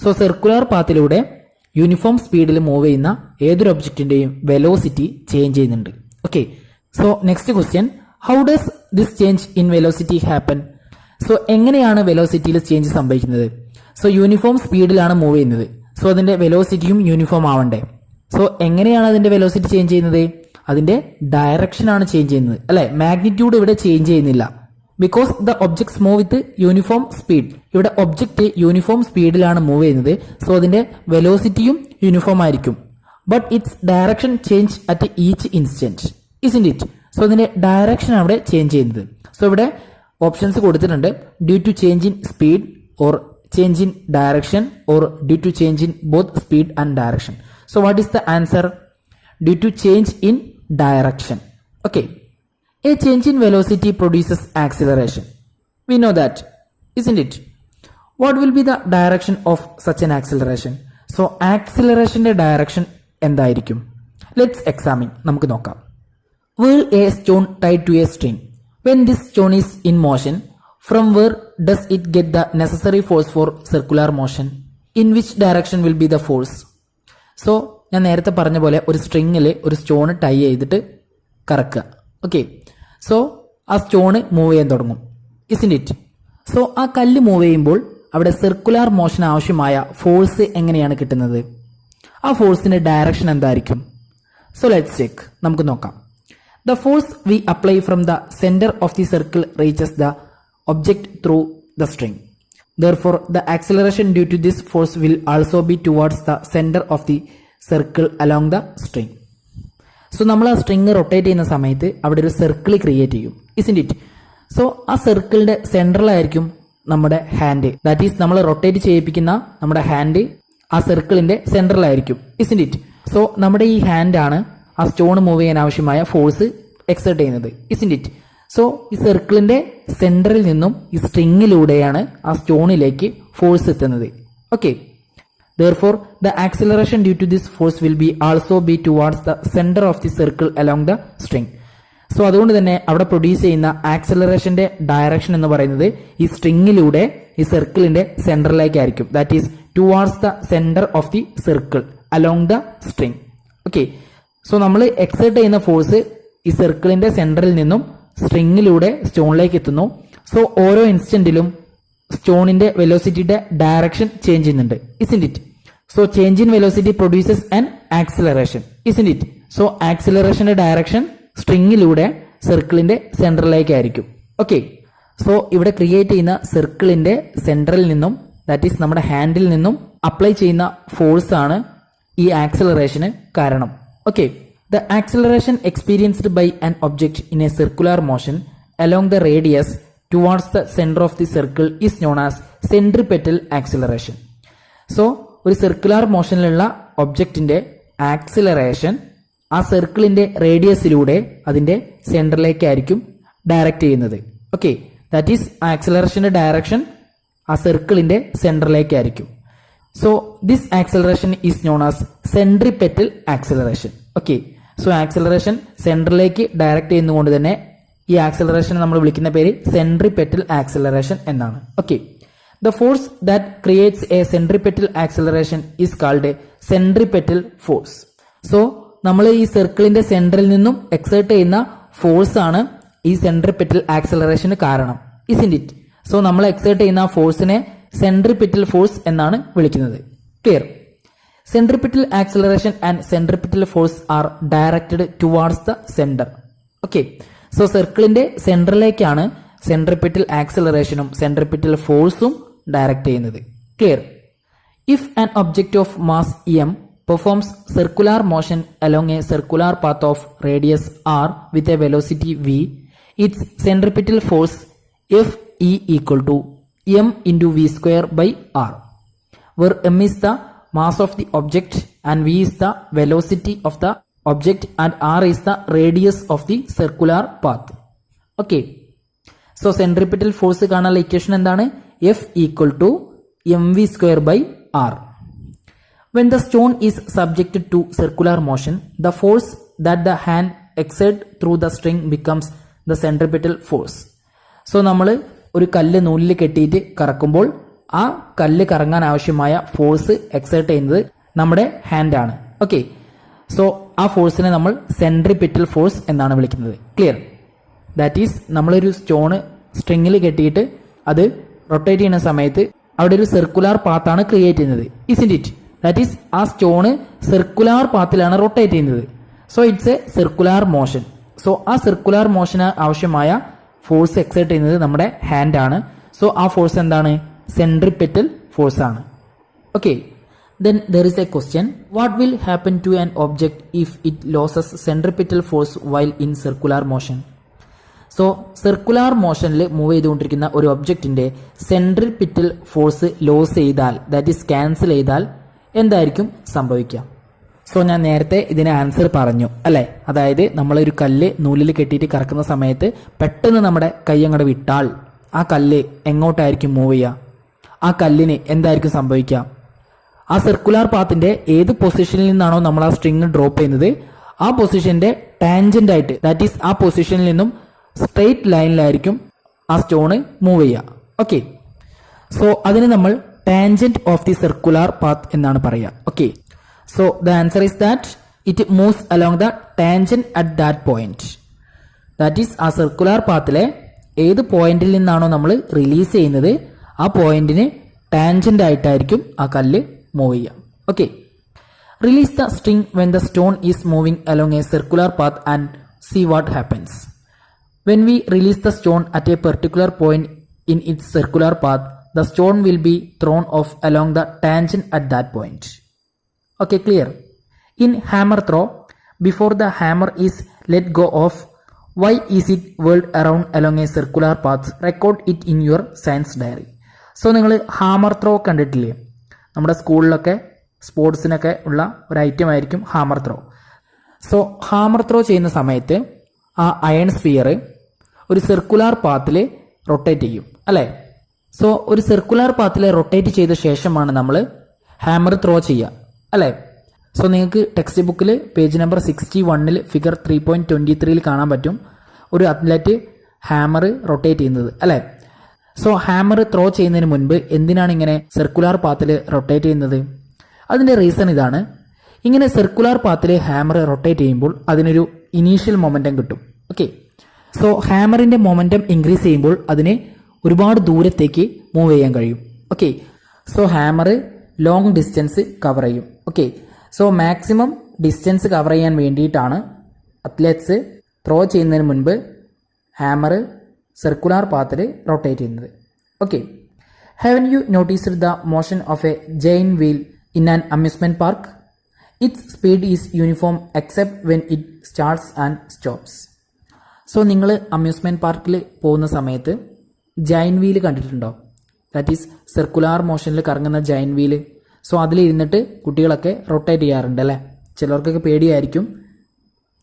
സോ സർക്കുലാർ പാത്തിലൂടെ യൂണിഫോം സ്പീഡിൽ മൂവ് ചെയ്യുന്ന ഏതൊരു ഒബ്ജക്റ്റിന്റെയും വെലോസിറ്റി ചേഞ്ച് ചെയ്യുന്നുണ്ട്. Okay, so next question, how does this change in velocity happen? So എങ്ങനെയാണ് വെലോസിറ്റിയിൽ ചേഞ്ച് സംഭവിക്കുന്നത്? സോ യൂണിഫോം സ്പീഡിലാണ് മൂവ് ചെയ്യുന്നത്. സോ അതിന്റെ വെലോസിറ്റിയും യൂണിഫോം ആവണ്ടേ? സോ എങ്ങനെയാണ് അതിന്റെ വെലോസിറ്റി ചേഞ്ച് ചെയ്യുന്നത്? അതിന്റെ ഡയറക്ഷൻ ആണ് ചേഞ്ച് ചെയ്യുന്നത് അല്ലെ? മാഗ്നിറ്റ്യൂഡ് ഇവിടെ ചേഞ്ച് ചെയ്യുന്നില്ല, because the objects move with uniform speed. ഇവിടെ ഒബ്ജക്റ്റ് യൂണിഫോം സ്പീഡിലാണ് മൂവ് ചെയ്യുന്നത്. സോ അതിന്റെ വെലോസിറ്റിയും യൂണിഫോം ആയിരിക്കും. But its direction change at each instant, isn't it? So അതിന്റെ ഡയറക്ഷൻ അവിടെ ചേഞ്ച് ചെയ്യുന്നത്. സോ ഇവിടെ ഓപ്ഷൻസ് കൊടുത്തിട്ടുണ്ട്: due to change in speed, or change in direction, or due to change in both speed and direction. So what is the answer? Due to change in direction. Okay, a change in velocity produces acceleration. We know that, isn't it? What will be the direction of such an acceleration? So acceleration direction എന്തായിരിക്കും? Let's examine. നമുക്ക് നോക്കാം. Whirl a stone tied to a string. When this stone is in motion, from where does it get the necessary force for circular motion? In which direction will be the force? So ഞാൻ നേരത്തെ പറഞ്ഞ പോലെ ഒരു സ്ട്രിങ്ങിൽ ഒരു stone tie ചെയ്തിട്ട് കറക്കുക. Okay, so ആ stone move ചെയ്യാൻ തുടങ്ങും, ഇസ്ന്റ് ഇറ്റ്? സോ ആ കല്ല് മൂവ് ചെയ്യുമ്പോൾ അവിടെ സർക്കുലാർ മോഷൻ ആവശ്യമായ ഫോഴ്സ് എങ്ങനെയാണ് കിട്ടുന്നത്? ആ ഫോഴ്സിന്റെ ഡയറക്ഷൻ എന്തായിരിക്കും? So let's check. നമുക്ക് നോക്കാം. The force V apply from the centre of the circle reaches the object through the string. Therefore, the acceleration due to this force will also be towards the center of the circle along the string. So നമ്മൾ ആ string rotate ചെയ്യുന്ന സമയത്ത് അവിടെ ഒരു circle create ചെയ്യും, isn't it? So ആ സർക്കിളിന്റെ സെൻട്രലായിരിക്കും നമ്മുടെ ഹാൻഡ്, ദാറ്റ് ഈസ് നമ്മൾ റൊട്ടേറ്റ് ചെയ്യിപ്പിക്കുന്ന നമ്മുടെ ഹാൻഡ് ആ സർക്കിളിന്റെ സെൻട്രലായിരിക്കും, ഇസ്ന്റ് ഇറ്റ്? സോ നമ്മുടെ ഈ ഹാൻഡ് ആണ് ആ സ്റ്റോൺ മൂവ് ചെയ്യാൻ ആവശ്യമായ ഫോഴ്സ് എക്സേർട്ട് ചെയ്യുന്നത്, ഇസ്ന്റ് ഇറ്റ്? സോ ഈ സർക്കിളിന്റെ സെന്ററിൽ നിന്നും ഈ സ്ട്രിങ്ങിലൂടെയാണ് ആ സ്റ്റോണിലേക്ക് ഫോഴ്സ് എത്തുന്നത്. Okay, Therefore, the acceleration due to this force will be also be towards the center of the circle along the string. So അതുകൊണ്ട് തന്നെ അവിടെ പ്രൊഡ്യൂസ് ചെയ്യുന്ന ആക്സലറേഷന്റെ ഡയറക്ഷൻ എന്ന് പറയുന്നത് ഈ സ്ട്രിങ്ങിലൂടെ ഈ സർക്കിളിന്റെ സെന്ററിലേക്കായിരിക്കും. That is towards the centre of the circle along the string. Okay, so നമ്മൾ എക്സേർട്ട് ചെയ്യുന്ന ഫോഴ്സ് ഈ സർക്കിളിന്റെ സെന്ററിൽ നിന്നും സ്ട്രിങ്ങിലൂടെ സ്റ്റോണിലേക്ക് എത്തുന്നു. സോ ഓരോ ഇൻസ്റ്റന്റിലും സ്റ്റോണിന്റെ വെലോസിറ്റിയുടെ ഡയറക്ഷൻ ചേഞ്ച് ചെയ്യുന്നുണ്ട്, isn't it? So change in velocity produces an acceleration, isn't it? So ആക്സിലറേഷന്റെ ഡയറക്ഷൻ സ്ട്രിങ്ങിലൂടെ സർക്കിളിന്റെ സെന്ററിലേക്കായിരിക്കും. ഓക്കെ, സോ ഇവിടെ ക്രിയേറ്റ് ചെയ്യുന്ന സർക്കിളിന്റെ സെന്ററിൽ നിന്നും, ദാറ്റ് ഈസ് നമ്മുടെ ഹാൻഡിൽ നിന്നും അപ്ലൈ ചെയ്യുന്ന ഫോഴ്സ് ആണ് ഈ ആക്സിലറേഷന് കാരണം. Okay, the acceleration experienced by an object in a circular motion along the radius towards the center of the circle is known as centripetal acceleration. So ഒരു സർക്കുലർ മോഷനിലുള്ള ഒബ്ജക്റ്റിന്റെ ആക്സിലറേഷൻ ആ സർക്കിളിന്റെ റേഡിയസിലൂടെ അതിന്റെ സെന്ററിലേക്കായിരിക്കും ഡയറക്റ്റ് ചെയ്യുന്നത്. ഓക്കെ, ദാറ്റ് ഈസ് ആക്സിലറേഷന്റെ ഡയറക്ഷൻ ആ സർക്കിളിന്റെ സെന്ററിലേക്കായിരിക്കും. So this acceleration is known as centripetal acceleration. Okay, so acceleration സെന്ററിലേക്ക് ഡയറക്റ്റ് ചെയ്യുന്നതുകൊണ്ട് തന്നെ ഈ ആക്സിലറേഷൻ നമ്മൾ വിളിക്കുന്ന പേര് സെൻട്രിപെറ്റൽ ആക്സിലറേഷൻ എന്നാണ്. Okay, the force that creates a centripetal acceleration is called centripetal force. So നമ്മൾ ഈ സർക്കിളിന്റെ സെന്ററിൽ നിന്നും എക്സേർട്ട് ചെയ്യുന്ന ഫോഴ്സ് ആണ് ഈ സെൻട്രിപെറ്റൽ ആക്സിലറേഷന് കാരണം, ഇസ്ന്റ് ഇറ്റ്? സോ നമ്മൾ എക്സേർട്ട് ചെയ്യുന്ന ഫോഴ്സിനെ സെൻട്രിപെറ്റൽ ഫോഴ്സ് എന്നാണ് വിളിക്കുന്നത്. Clear? Centripetal acceleration and centripetal force are directed towards the centre. Okay, so സർക്കിളിന്റെ സെന്ററിലേക്കാണ് സെൻട്രിപെറ്റൽ ആക്സിലറേഷനും സെൻട്രിപെറ്റൽ ഫോഴ്സും ഡയറക്റ്റ് ചെയ്യുന്നത്. Clear? If an object of mass M performs circular motion along a circular path of radius R with a velocity V, it's centripetal force F E equal to M into V square by R, where m is the mass of the object and v is the velocity of the object and r is the radius of the circular path. Okay, so centripetal force കാണാനുള്ള equation എന്താണ്? F equal to mv square by r. When the stone is subjected to circular motion, the force that the hand exerts through the string becomes the centripetal force. So നമ്മൾ ഒരു കല്ല് നൂലിൽ കെട്ടിയിട്ട് കറക്കുമ്പോൾ ആ കല്ല് കറങ്ങാൻ ആവശ്യമായ ഫോഴ്സ് എക്സേർട്ട് ചെയ്യുന്നത് നമ്മുടെ ഹാൻഡ് ആണ്. ഓക്കെ, സോ ആ ഫോഴ്സിനെ നമ്മൾ സെൻട്രിപെറ്റൽ ഫോഴ്സ് എന്നാണ് വിളിക്കുന്നത്. ക്ലിയർ? ദാറ്റ് ഈസ് നമ്മളൊരു സ്റ്റോണ് സ്ട്രിങ്ങിൽ കെട്ടിയിട്ട് അത് റൊട്ടേറ്റ് ചെയ്യുന്ന സമയത്ത് അവിടെ ഒരു സർക്കുലർ പാത്താണ് ക്രിയേറ്റ് ചെയ്യുന്നത്, ഇസ്ന്റ് ഇറ്റ്? ദാറ്റ് ഈസ് ആ സ്റ്റോണ് സർക്കുലർ പാത്തിലാണ് റൊട്ടേറ്റ് ചെയ്യുന്നത്. So it's A circular motion. So ആ സർക്കുലർ മോഷന് ആവശ്യമായ ഫോഴ്സ് എക്സേർട്ട് ചെയ്യുന്നത് നമ്മുടെ ഹാൻഡ് ആണ്. സോ ആ ഫോഴ്സ് എന്താണ്? സെൻട്രിപെറ്റൽ ഫോഴ്സ് ആണ്. Okay, then there is a question, what will happen to an object if it loses centripetal force while in circular motion? So circular മോഷനിൽ move ചെയ്തുകൊണ്ടിരിക്കുന്ന ഒരു ഒബ്ജക്റ്റിന്റെ സെൻട്രിപെറ്റൽ ഫോഴ്സ് ലോസ് ചെയ്താൽ, that is cancel ചെയ്താൽ എന്തായിരിക്കും സംഭവിക്കുക? So ഞാൻ നേരത്തെ ഇതിന് ആൻസർ പറഞ്ഞു അല്ലെ? അതായത് നമ്മളൊരു കല്ല് നൂലിൽ കെട്ടിയിട്ട് കറക്കുന്ന സമയത്ത് പെട്ടെന്ന് നമ്മുടെ കൈ അങ്ങോട്ട് വിട്ടാൽ ആ കല്ല് എങ്ങോട്ടായിരിക്കും മൂവ് ചെയ്യുക? ആ കല്ലിന് എന്തായിരിക്കും സംഭവിക്കുക? ആ സർക്കുലർ പാത്തിന്റെ ഏത് പൊസിഷനിൽ നിന്നാണോ നമ്മൾ ആ സ്ട്രിങ് ഡ്രോപ്പ് ചെയ്യുന്നത് ആ പൊസിഷന്റെ ടാൻജന്റ് ആയിട്ട്, ദാറ്റ് ഈസ് ആ പൊസിഷനിൽ നിന്നും സ്ട്രെയിറ്റ് ലൈനിലായിരിക്കും ആ സ്റ്റോണ് മൂവ് ചെയ്യുക. ഓക്കെ, സോ അതിന് നമ്മൾ tangent of the circular path എന്നാണ് പറയുക. Okay, so the answer is that it moves along the tangent at that point. That is ആ സർക്കുലർ പാത്തിലെ ഏത് പോയിന്റിൽ നിന്നാണോ നമ്മൾ റിലീസ് ചെയ്യുന്നത് ആ പോയിന്റിന് ടാൻജന്റ് ആയിട്ടായിരിക്കും ആ കല്ല് മൂവ് ചെയ്യാം. Okay, release the string when the stone is moving along a circular path and see what happens. When we release the stone at a particular point in its circular path, the stone will be thrown off along the tangent at that point. Okay, clear? In hammer throw, before the hammer is let go of, why is it whirled around along a circular path? Record it in your science diary. So നിങ്ങൾ hammer throw കണ്ടിട്ടില്ലേ? നമ്മുടെ സ്കൂളിലൊക്കെ സ്പോർട്സിനൊക്കെ ഉള്ള ഒരു item ആയിരിക്കും hammer throw. So hammer throw ചെയ്യുന്ന സമയത്ത് ആ അയൺ സ്ഫിയർ ഒരു സർക്കുലർ പാത്തിൽ റൊട്ടേറ്റ് ചെയ്യും അല്ലേ? സോ ഒരു സർക്കുലർ പാത്തിൽ റൊട്ടേറ്റ് ചെയ്ത ശേഷമാണ് നമ്മൾ ഹാമർ ത്രോ ചെയ്യുക അല്ലേ. സോ നിങ്ങൾക്ക് ടെക്സ്റ്റ് ബുക്കിൽ പേജ് നമ്പർ 61 ഫിഗർ 3.23 കാണാൻ പറ്റും ഒരു അത്ലറ്റ് ഹാമർ റൊട്ടേറ്റ് ചെയ്യുന്നത് അല്ലേ. സോ ഹാമർ ത്രോ ചെയ്യുന്നതിന് മുൻപ് എന്തിനാണ് ഇങ്ങനെ സർക്കുലാർ പാത്തിൽ റൊട്ടേറ്റ് ചെയ്യുന്നത്? അതിൻ്റെ റീസൺ ഇതാണ്. ഇങ്ങനെ സർക്കുലാർ പാത്തിൽ ഹാമർ റൊട്ടേറ്റ് ചെയ്യുമ്പോൾ അതിനൊരു ഇനീഷ്യൽ മൊമെൻറ്റം കിട്ടും. ഓക്കെ, സോ ഹാമറിൻ്റെ മൊമെൻറ്റം ഇൻക്രീസ് ചെയ്യുമ്പോൾ അതിന് ഒരുപാട് ദൂരത്തേക്ക് മൂവ് ചെയ്യാൻ കഴിയും. Okay, so hammer long distance cover ചെയ്യും. Okay, so maximum distance cover ചെയ്യാൻ വേണ്ടിയിട്ടാണ് അത്ലറ്റ്സ് ത്രോ ചെയ്യുന്നതിന് മുൻപ് ഹാമർ സർക്കുലാർ പാത്തിൽ റൊട്ടേറ്റ് ചെയ്യുന്നത്. Okay, haven't you noticed the motion of a giant wheel in an amusement park? Its speed is uniform except when it starts and stops. So നിങ്ങൾ amusement പാർക്കിൽ പോകുന്ന സമയത്ത് Jain wheel കണ്ടിട്ടുണ്ടോ? That is circular മോഷനിൽ കറങ്ങുന്ന Jain wheel. So അതിലിരുന്നിട്ട് കുട്ടികളൊക്കെ rotate ചെയ്യാറുണ്ട് അല്ലേ. ചിലർക്കൊക്കെ പേടിയായിരിക്കും.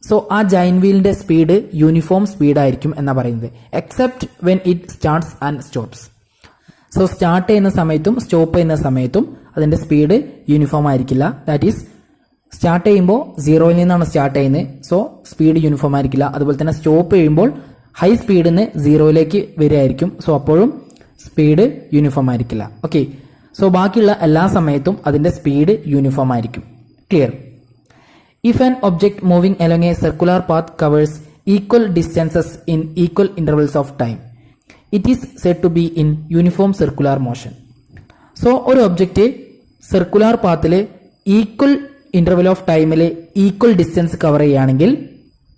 സോ ആ ജൈൻ വീലിന്റെ സ്പീഡ് യൂണിഫോം സ്പീഡായിരിക്കും എന്നാണ് പറയുന്നത്, except when it starts and stops. So start ചെയ്യുന്ന സമയത്തും സ്റ്റോപ്പ് ചെയ്യുന്ന സമയത്തും അതിന്റെ സ്പീഡ് യൂണിഫോം ആയിരിക്കില്ല. ദാറ്റ് ഈസ് സ്റ്റാർട്ട് ചെയ്യുമ്പോൾ 0യിൽ നിന്നാണ് സ്റ്റാർട്ട് ചെയ്യുന്നത്, സോ സ്പീഡ് യൂണിഫോം ആയിരിക്കില്ല. അതുപോലെ തന്നെ സ്റ്റോപ്പ് ചെയ്യുമ്പോൾ ഹൈ സ്പീഡിൽ നിന്ന് 0യിലേക്ക് വരികയായിരിക്കും. സോ അപ്പോഴും സ്പീഡ് യൂണിഫോം ആയിരിക്കില്ല. ഓക്കെ, സോ ബാക്കിയുള്ള എല്ലാ സമയത്തും അതിന്റെ സ്പീഡ് യൂണിഫോം ആയിരിക്കും. Clear? If an object moving along a circular path covers equal distances in equal intervals of time, it is said to be in uniform circular motion. So ഒരു object circular പാത്തിൽ equal interval of ടൈമിൽ equal distance cover ചെയ്യുകയാണെങ്കിൽ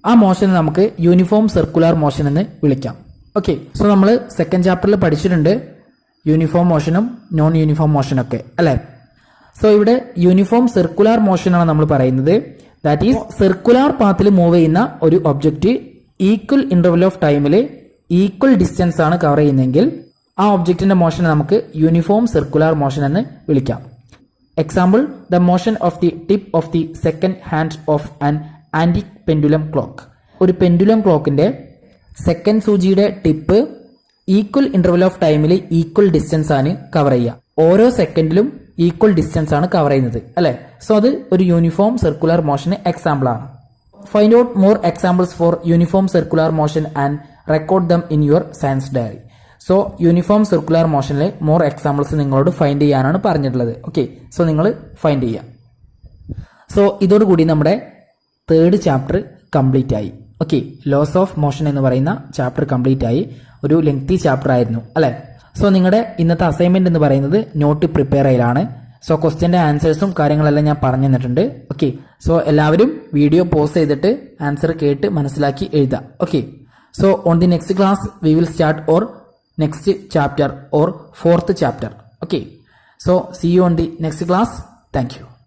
ആ മോഷനെ നമുക്ക് uniform circular motion എന്ന് വിളിക്കാം. Okay, so നമ്മൾ second ചാപ്റ്ററിൽ പഠിച്ചിട്ടുണ്ട് യൂണിഫോം മോഷനും നോൺ യൂണിഫോം മോഷനൊക്കെ അല്ലേ. സോ ഇവിടെ യൂണിഫോം സർക്കുലാർ മോഷനാണ് നമ്മൾ പറയുന്നത്. ദാറ്റ് ഈസ് സർക്കുലാർ പാത്തിൽ മൂവ് ചെയ്യുന്ന ഒരു ഒബ്ജക്റ്റ് ഈക്വൽ ഇന്റർവൽ ഓഫ് ടൈമിൽ ഈക്വൽ ഡിസ്റ്റൻസ് ആണ് കവർ ചെയ്യുന്നതെങ്കിൽ ആ ഒബ്ജക്റ്റിന്റെ മോഷനെ നമുക്ക് യൂണിഫോം സർക്കുലാർ മോഷൻ എന്ന് വിളിക്കാം. Example, the motion of the tip of the second hand of an antique pendulum clock. ഒരു പെൻഡുലം ക്ലോക്കിന്റെ സെക്കൻഡ് സൂചിയുടെ ടിപ്പ് ഈക്വൽ ഇന്റർവൽ ഓഫ് ടൈമിൽ ഈക്വൽ ഡിസ്റ്റൻസ് ആണ് കവർ ചെയ്യുക. ഓരോ സെക്കൻഡിലും ഈക്വൽ ഡിസ്റ്റൻസ് ആണ് കവർ ചെയ്യുന്നത് അല്ലെ. സോ അത് ഒരു യൂണിഫോം സർക്കുലർ മോഷന് എക്സാമ്പിൾ ആണ്. Find out more examples for uniform circular motion and record them in your science diary. So uniform circular മോഷനിലെ മോർ എക്സാമ്പിൾസ് നിങ്ങളോട് ഫൈൻഡ് ചെയ്യാനാണ് പറഞ്ഞിട്ടുള്ളത്. ഓക്കെ, സോ നിങ്ങൾ ഫൈൻഡ് ചെയ്യുക. സോ ഇതോടുകൂടി നമ്മുടെ 3rd ചാപ്റ്റർ കംപ്ലീറ്റ് ആയി. ഓക്കെ, ലോസ് ഓഫ് മോഷൻ എന്ന് പറയുന്ന ചാപ്റ്റർ കംപ്ലീറ്റ് ആയി. ഒരു ലെങ്തി ചാപ്റ്റർ ആയിരുന്നു അല്ലെ. സോ നിങ്ങളുടെ ഇന്നത്തെ അസൈൻമെന്റ് എന്ന് പറയുന്നത് നോട്ട് പ്രിപ്പയർ ചെയ്യലാണ്. സോ ക്വസ്റ്റ്യന്റെ ആൻസേഴ്സും കാര്യങ്ങളെല്ലാം ഞാൻ പറഞ്ഞു തന്നിട്ടുണ്ട്. ഓക്കെ, സോ എല്ലാവരും വീഡിയോ പോസ് ചെയ്തിട്ട് ആൻസർ കേട്ട് മനസ്സിലാക്കി എഴുതുക. Okay, so on the next class we will start or next chapter or 4th chapter. Okay, so see you on the next class. Thank U.